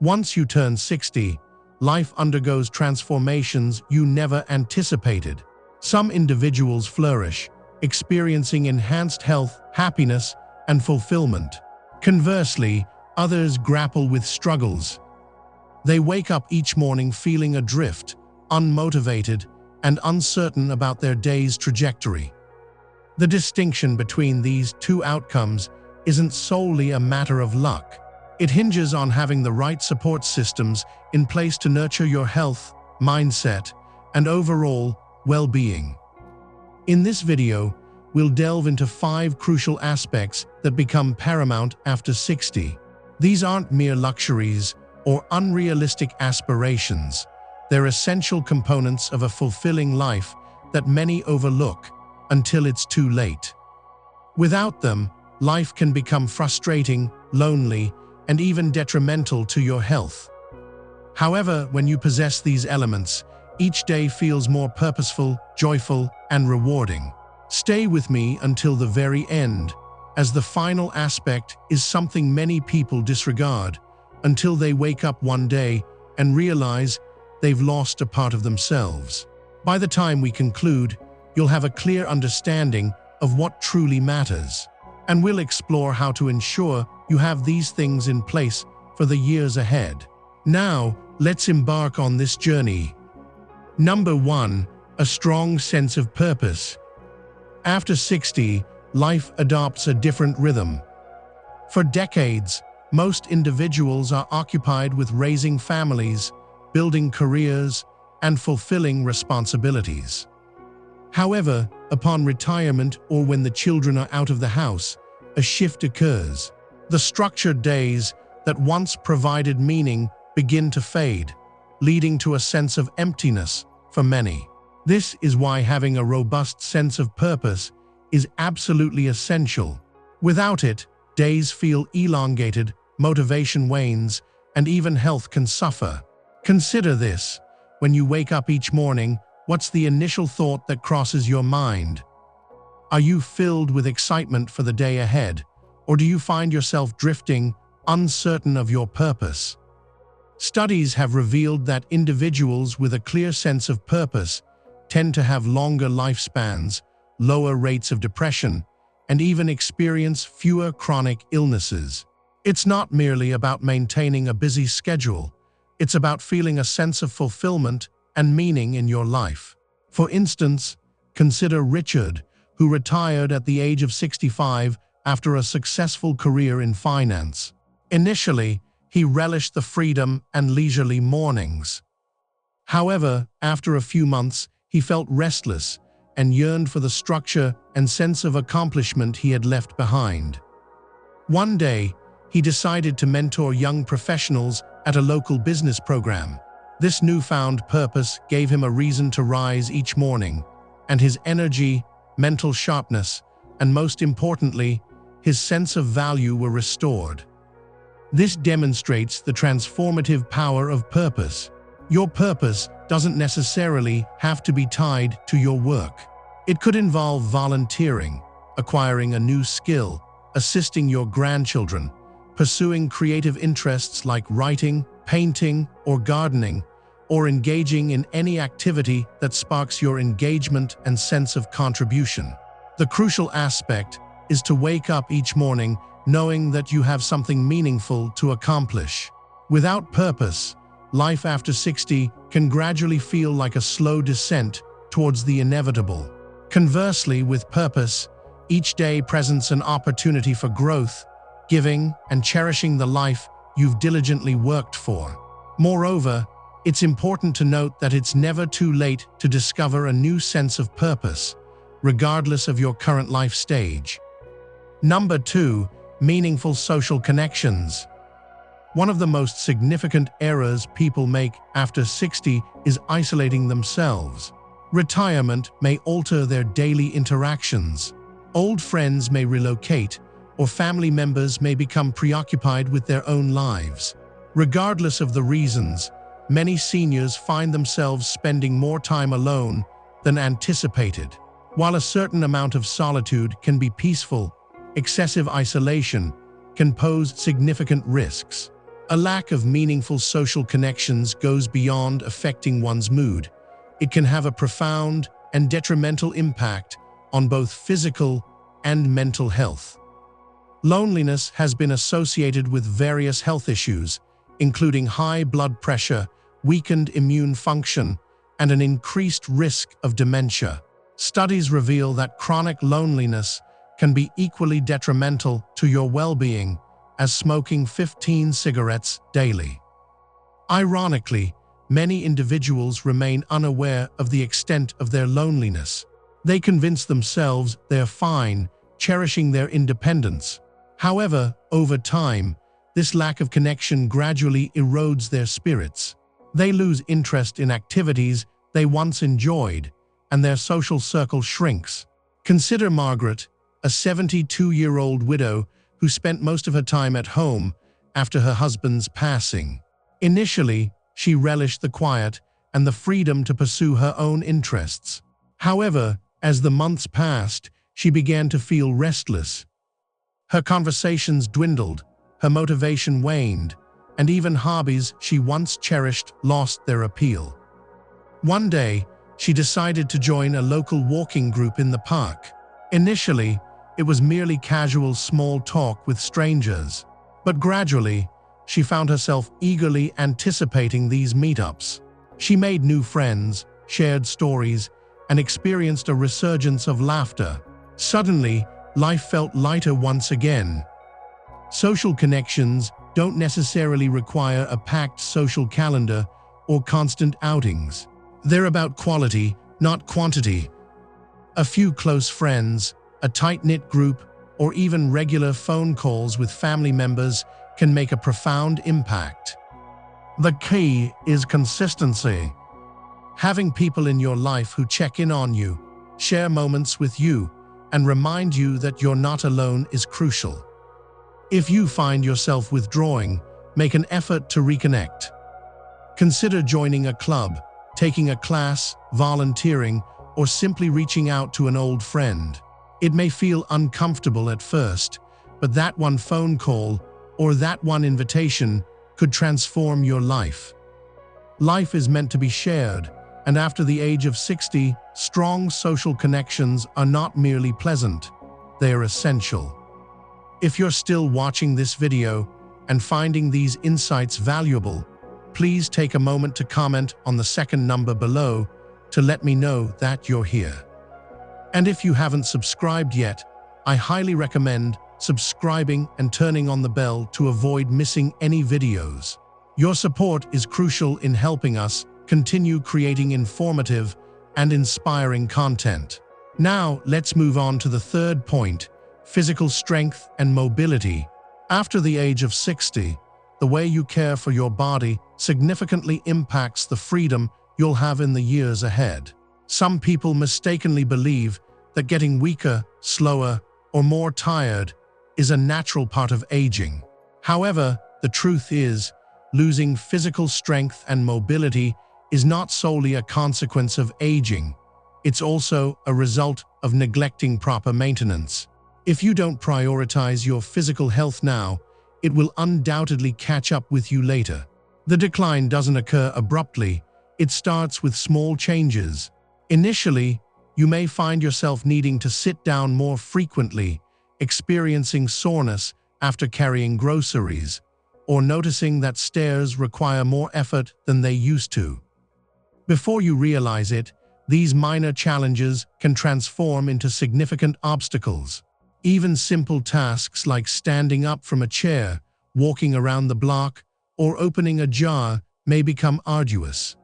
Once you turn 60, life undergoes transformations you never anticipated. Some individuals flourish, experiencing enhanced health, happiness, and fulfillment. Conversely, others grapple with struggles. They wake up each morning feeling adrift, unmotivated, and uncertain about their day's trajectory. The distinction between these two outcomes isn't solely a matter of luck. It hinges on having the right support systems in place to nurture your health, mindset, and overall well-being. In this video, we'll delve into 5 crucial aspects that become paramount after 60. These aren't mere luxuries or unrealistic aspirations. They're essential components of a fulfilling life that many overlook until it's too late. Without them, life can become frustrating, lonely, and even detrimental to your health. However, when you possess these elements, each day feels more purposeful, joyful, and rewarding. Stay with me until the very end, as the final aspect is something many people disregard until they wake up one day and realize they've lost a part of themselves. By the time we conclude, you'll have a clear understanding of what truly matters, and we'll explore how to ensure you have these things in place for the years ahead. Now, let's embark on this journey. Number 1. A strong sense of purpose. After 60, life adopts a different rhythm. For decades, most individuals are occupied with raising families, building careers, and fulfilling responsibilities. However, upon retirement or when the children are out of the house, a shift occurs. The structured days that once provided meaning begin to fade, leading to a sense of emptiness for many. This is why having a robust sense of purpose is absolutely essential. Without it, days feel elongated, motivation wanes, and even health can suffer. Consider this: when you wake up each morning, what's the initial thought that crosses your mind? Are you filled with excitement for the day ahead, or do you find yourself drifting, uncertain of your purpose? Studies have revealed that individuals with a clear sense of purpose tend to have longer lifespans, lower rates of depression, and even experience fewer chronic illnesses. It's not merely about maintaining a busy schedule. It's about feeling a sense of fulfillment and meaning in your life. For instance, consider Richard, who retired at the age of 65 after a successful career in finance. Initially, he relished the freedom and leisurely mornings. However, after a few months, he felt restless and yearned for the structure and sense of accomplishment he had left behind. One day, he decided to mentor young professionals at a local business program. This newfound purpose gave him a reason to rise each morning, and his energy, mental sharpness, and most importantly, his sense of value were restored. This demonstrates the transformative power of purpose. Your purpose doesn't necessarily have to be tied to your work. It could involve volunteering, acquiring a new skill, assisting your grandchildren, pursuing creative interests like writing, painting, or gardening, or engaging in any activity that sparks your engagement and sense of contribution. The crucial aspect is to wake up each morning knowing that you have something meaningful to accomplish. Without purpose, life after 60 can gradually feel like a slow descent towards the inevitable. Conversely, with purpose, each day presents an opportunity for growth, giving, and cherishing the life you've diligently worked for. Moreover, it's important to note that it's never too late to discover a new sense of purpose, regardless of your current life stage. Number 2. Meaningful social connections. One of the most significant errors people make after 60 is isolating themselves. Retirement may alter their daily interactions. Old friends may relocate, or family members may become preoccupied with their own lives. Regardless of the reasons, many seniors find themselves spending more time alone than anticipated. While a certain amount of solitude can be peaceful, excessive isolation can pose significant risks. A lack of meaningful social connections goes beyond affecting one's mood. It can have a profound and detrimental impact on both physical and mental health. Loneliness has been associated with various health issues, including high blood pressure, weakened immune function, and an increased risk of dementia. Studies reveal that chronic loneliness can be equally detrimental to your well-being as smoking 15 cigarettes daily. Ironically, many individuals remain unaware of the extent of their loneliness. They convince themselves they're fine, cherishing their independence. However, over time, this lack of connection gradually erodes their spirits. They lose interest in activities they once enjoyed, and their social circle shrinks. Consider Margaret, a 72-year-old widow who spent most of her time at home after her husband's passing. Initially, she relished the quiet and the freedom to pursue her own interests. However, as the months passed, she began to feel restless. Her conversations dwindled, her motivation waned, and even hobbies she once cherished lost their appeal. One day, she decided to join a local walking group in the park. Initially, it was merely casual small talk with strangers, but gradually, she found herself eagerly anticipating these meetups. She made new friends, shared stories, and experienced a resurgence of laughter. Suddenly, life felt lighter once again. Social connections don't necessarily require a packed social calendar or constant outings. They're about quality, not quantity. A few close friends, a tight-knit group, or even regular phone calls with family members can make a profound impact. The key is consistency. Having people in your life who check in on you, share moments with you, and remind you that you're not alone is crucial. If you find yourself withdrawing, make an effort to reconnect. Consider joining a club, taking a class, volunteering, or simply reaching out to an old friend. It may feel uncomfortable at first, but that one phone call or that one invitation could transform your life. Life is meant to be shared, and after the age of 60, strong social connections are not merely pleasant, they are essential. If you're still watching this video and finding these insights valuable, please take a moment to comment on the second number below to let me know that you're here. And if you haven't subscribed yet, I highly recommend subscribing and turning on the bell to avoid missing any videos. Your support is crucial in helping us continue creating informative and inspiring content. Now, let's move on to the third point, physical strength and mobility. After the age of 60, the way you care for your body significantly impacts the freedom you'll have in the years ahead. Some people mistakenly believe that getting weaker, slower, or more tired is a natural part of aging. However, the truth is, losing physical strength and mobility is not solely a consequence of aging. It's also a result of neglecting proper maintenance. If you don't prioritize your physical health now, it will undoubtedly catch up with you later. The decline doesn't occur abruptly. It starts with small changes. Initially, you may find yourself needing to sit down more frequently, experiencing soreness after carrying groceries, or noticing that stairs require more effort than they used to. Before you realize it, these minor challenges can transform into significant obstacles. Even simple tasks like standing up from a chair, walking around the block, or opening a jar may become arduous.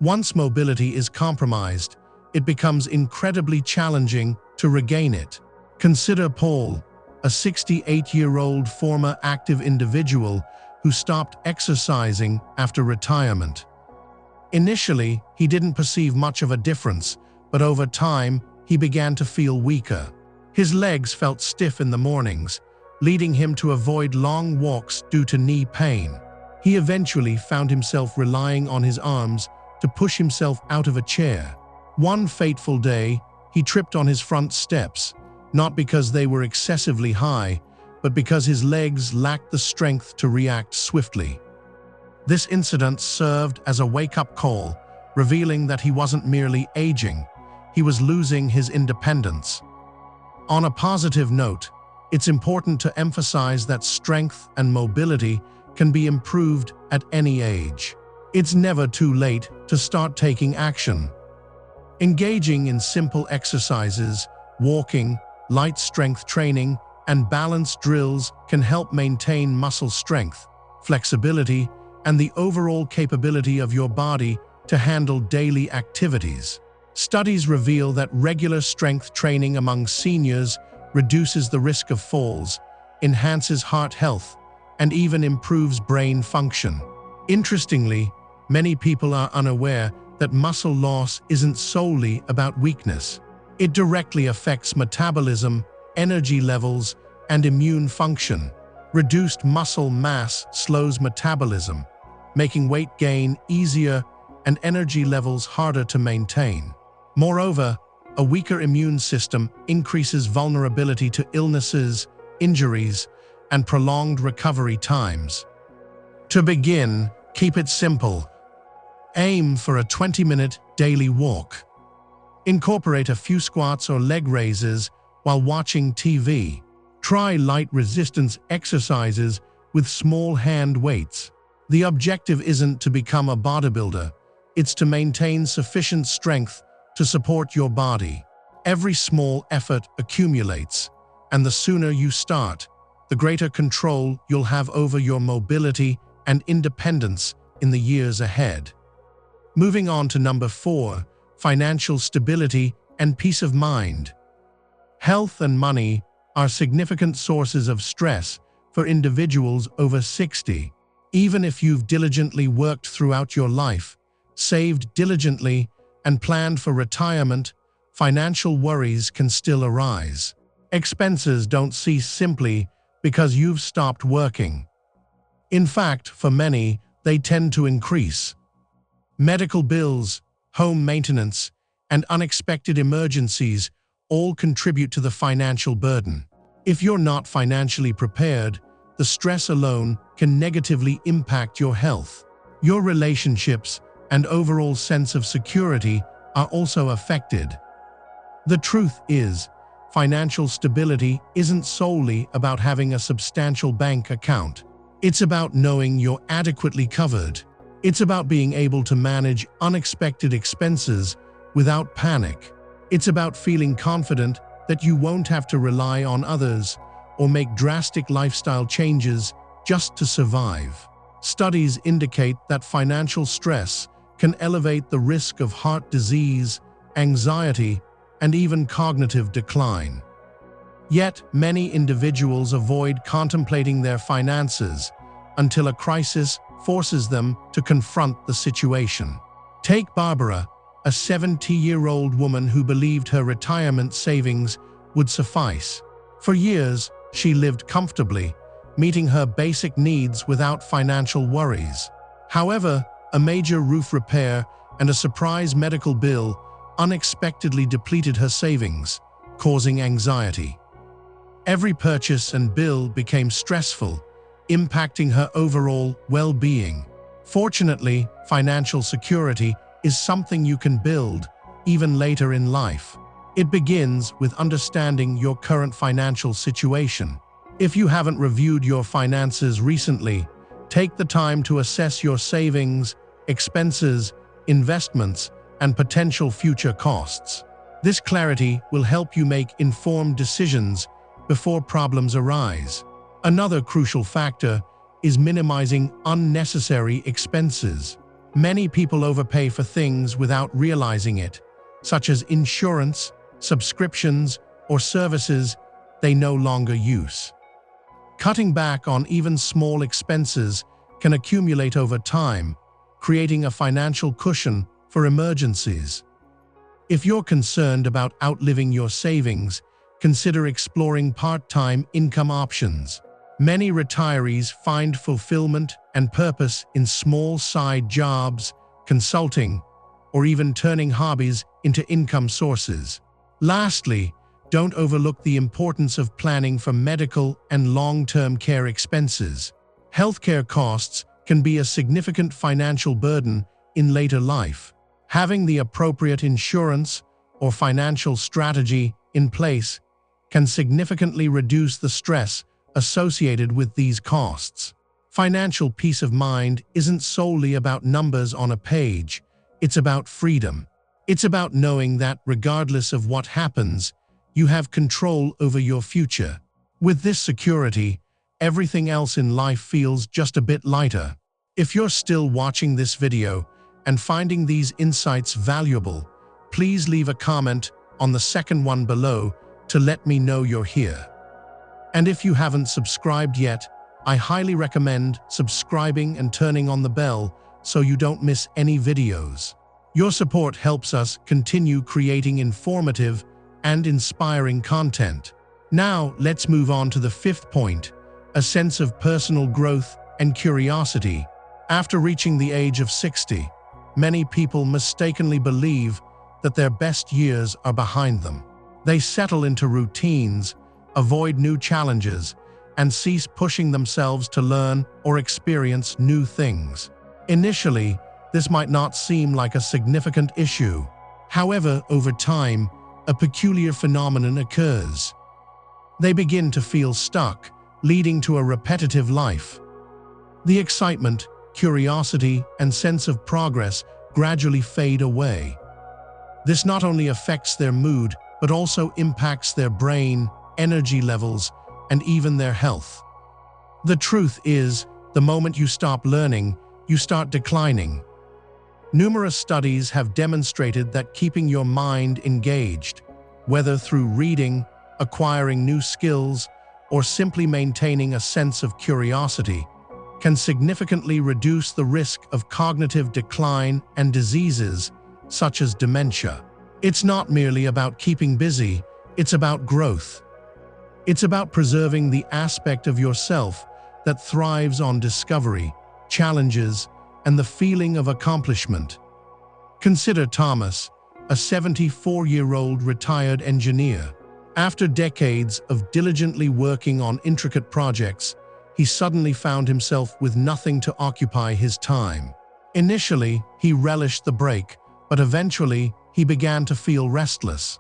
Once mobility is compromised, it becomes incredibly challenging to regain it. Consider Paul, a 68-year-old former active individual who stopped exercising after retirement. Initially, he didn't perceive much of a difference, but over time, he began to feel weaker. His legs felt stiff in the mornings, leading him to avoid long walks due to knee pain. He eventually found himself relying on his arms to push himself out of a chair. One fateful day, he tripped on his front steps, not because they were excessively high, but because his legs lacked the strength to react swiftly. This incident served as a wake-up call, revealing that he wasn't merely aging, he was losing his independence. On a positive note, it's important to emphasize that strength and mobility can be improved at any age. It's never too late to start taking action. Engaging in simple exercises, walking, light strength training, and balance drills can help maintain muscle strength, flexibility, and the overall capability of your body to handle daily activities. Studies reveal that regular strength training among seniors reduces the risk of falls, enhances heart health, and even improves brain function. Interestingly, many people are unaware that muscle loss isn't solely about weakness. It directly affects metabolism, energy levels, and immune function. Reduced muscle mass slows metabolism, making weight gain easier and energy levels harder to maintain. Moreover, a weaker immune system increases vulnerability to illnesses, injuries, and prolonged recovery times. To begin, keep it simple. Aim for a 20-minute daily walk. Incorporate a few squats or leg raises while watching TV. Try light resistance exercises with small hand weights. The objective isn't to become a bodybuilder, it's to maintain sufficient strength to support your body. Every small effort accumulates, and the sooner you start, the greater control you'll have over your mobility and independence in the years ahead. Moving on to number 4, financial stability and peace of mind. Health and money are significant sources of stress for individuals over 60. Even if you've diligently worked throughout your life, saved diligently, and planned for retirement, financial worries can still arise. Expenses don't cease simply because you've stopped working. In fact, for many, they tend to increase. Medical bills, home maintenance, and unexpected emergencies all contribute to the financial burden. If you're not financially prepared, the stress alone can negatively impact your health. Your relationships and overall sense of security are also affected. The truth is, financial stability isn't solely about having a substantial bank account. It's about knowing you're adequately covered. It's about being able to manage unexpected expenses without panic. It's about feeling confident that you won't have to rely on others or make drastic lifestyle changes just to survive. Studies indicate that financial stress can elevate the risk of heart disease, anxiety, and even cognitive decline. Yet, many individuals avoid contemplating their finances until a crisis forces them to confront the situation. Take Barbara, a 70-year-old woman who believed her retirement savings would suffice. For years, she lived comfortably, meeting her basic needs without financial worries. However, a major roof repair and a surprise medical bill unexpectedly depleted her savings, causing anxiety. Every purchase and bill became stressful, impacting her overall well-being. Fortunately, financial security is something you can build, even later in life. It begins with understanding your current financial situation. If you haven't reviewed your finances recently, take the time to assess your savings, expenses, investments, and potential future costs. This clarity will help you make informed decisions before problems arise. Another crucial factor is minimizing unnecessary expenses. Many people overpay for things without realizing it, such as insurance, subscriptions, or services they no longer use. Cutting back on even small expenses can accumulate over time, creating a financial cushion for emergencies. If you're concerned about outliving your savings, consider exploring part-time income options. Many retirees find fulfillment and purpose in small side jobs, consulting, or even turning hobbies into income sources. Lastly, Don't overlook the importance of planning for medical and long-term care expenses. Healthcare costs can be a significant financial burden in later life. Having the appropriate insurance or financial strategy in place can significantly reduce the stress associated with these costs. Financial peace of mind isn't solely about numbers on a page, it's about freedom. It's about knowing that regardless of what happens, you have control over your future. With this security, everything else in life feels just a bit lighter. If you're still watching this video and finding these insights valuable, please leave a comment on the second one below to let me know you're here. And if you haven't subscribed yet, I highly recommend subscribing and turning on the bell so you don't miss any videos. Your support helps us continue creating informative and inspiring content. Now, let's move on to the fifth point, a sense of personal growth and curiosity. After reaching the age of 60, many people mistakenly believe that their best years are behind them. They settle into routines, avoid new challenges, and cease pushing themselves to learn or experience new things. Initially, this might not seem like a significant issue. However, over time, a peculiar phenomenon occurs. They begin to feel stuck, leading to a repetitive life. The excitement, curiosity, and sense of progress gradually fade away. This not only affects their mood, but also impacts their brain, energy levels, and even their health. The truth is, the moment you stop learning, you start declining. Numerous studies have demonstrated that keeping your mind engaged, whether through reading, acquiring new skills, or simply maintaining a sense of curiosity, can significantly reduce the risk of cognitive decline and diseases such as dementia. It's not merely about keeping busy, it's about growth. It's about preserving the aspect of yourself that thrives on discovery, challenges, and the feeling of accomplishment. Consider Thomas, a 74-year-old retired engineer. After decades of diligently working on intricate projects, he suddenly found himself with nothing to occupy his time. Initially, he relished the break, but eventually, he began to feel restless.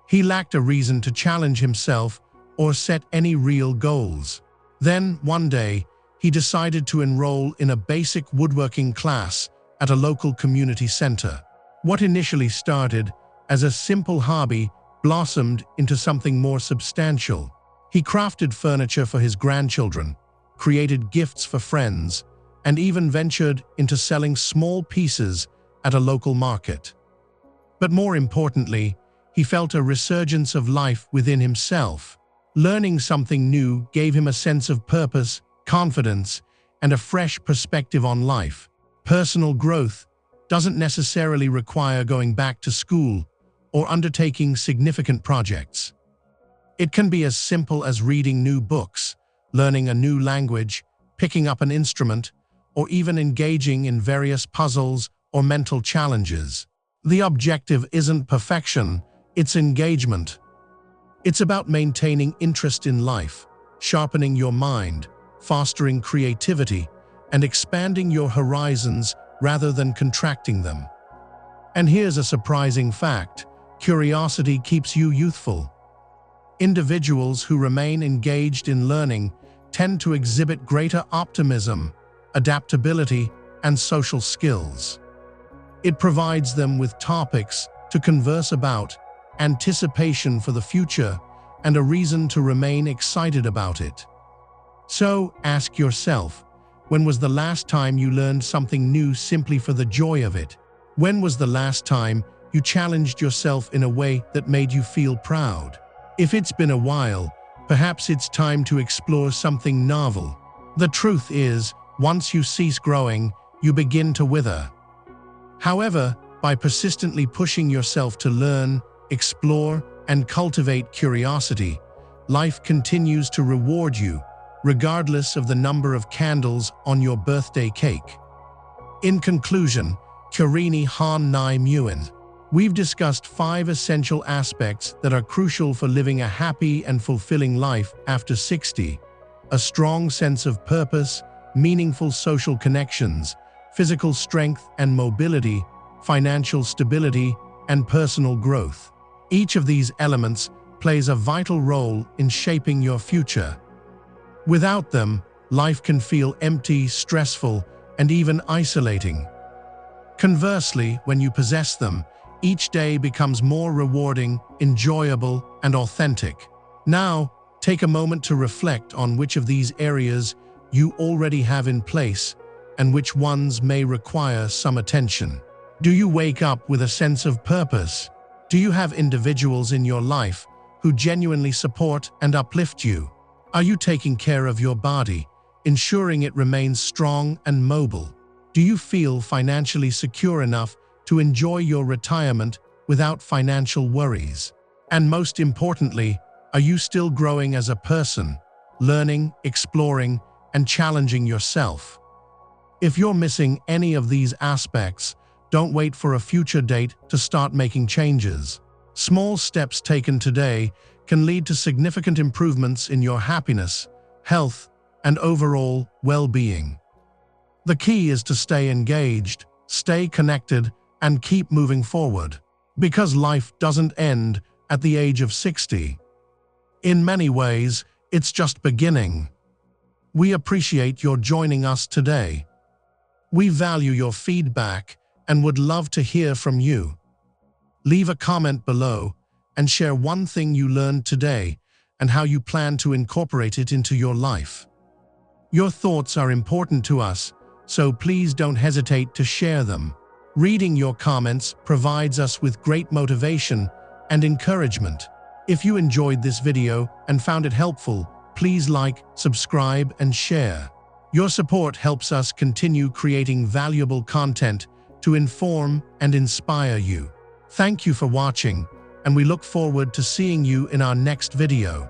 He lacked a reason to challenge himself or set any real goals. Then, one day, he decided to enroll in a basic woodworking class at a local community center. What initially started as a simple hobby blossomed into something more substantial. He crafted furniture for his grandchildren, created gifts for friends, and even ventured into selling small pieces at a local market. But more importantly, he felt a resurgence of life within himself. Learning something new gave him a sense of purpose, confidence, and a fresh perspective on life. Personal growth doesn't necessarily require going back to school or undertaking significant projects. It can be as simple as reading new books, learning a new language, picking up an instrument, or even engaging in various puzzles or mental challenges. The objective isn't perfection, it's engagement. It's about maintaining interest in life, sharpening your mind, fostering creativity, and expanding your horizons rather than contracting them. And here's a surprising fact: curiosity keeps you youthful. Individuals who remain engaged in learning tend to exhibit greater optimism, adaptability, and social skills. It provides them with topics to converse about, anticipation for the future, and a reason to remain excited about it. So, ask yourself, when was the last time you learned something new simply for the joy of it? When was the last time you challenged yourself in a way that made you feel proud? If it's been a while, perhaps it's time to explore something novel. The truth is, once you cease growing, you begin to wither. However, by persistently pushing yourself to learn, explore, and cultivate curiosity, life continues to reward you, regardless of the number of candles on your birthday cake. In conclusion, Kurini Han Nai Muin. We've discussed 5 essential aspects that are crucial for living a happy and fulfilling life after 60. A strong sense of purpose, meaningful social connections, physical strength and mobility, financial stability, and personal growth. Each of these elements plays a vital role in shaping your future. Without them, life can feel empty, stressful, and even isolating. Conversely, when you possess them, each day becomes more rewarding, enjoyable, and authentic. Now, take a moment to reflect on which of these areas you already have in place and which ones may require some attention. Do you wake up with a sense of purpose? Do you have individuals in your life who genuinely support and uplift you? Are you taking care of your body, ensuring it remains strong and mobile? Do you feel financially secure enough to enjoy your retirement without financial worries? And most importantly, are you still growing as a person, learning, exploring, and challenging yourself? If you're missing any of these aspects, don't wait for a future date to start making changes. Small steps taken today can lead to significant improvements in your happiness, health, and overall well-being. The key is to stay engaged, stay connected, and keep moving forward. Because life doesn't end at the age of 60. In many ways, it's just beginning. We appreciate your joining us today. We value your feedback and would love to hear from you. Leave a comment below and share one thing you learned today and how you plan to incorporate it into your life. Your thoughts are important to us, so please don't hesitate to share them. Reading your comments provides us with great motivation and encouragement. If you enjoyed this video and found it helpful, please like, subscribe, and share. Your support helps us continue creating valuable content to inform and inspire you. Thank you for watching, and we look forward to seeing you in our next video.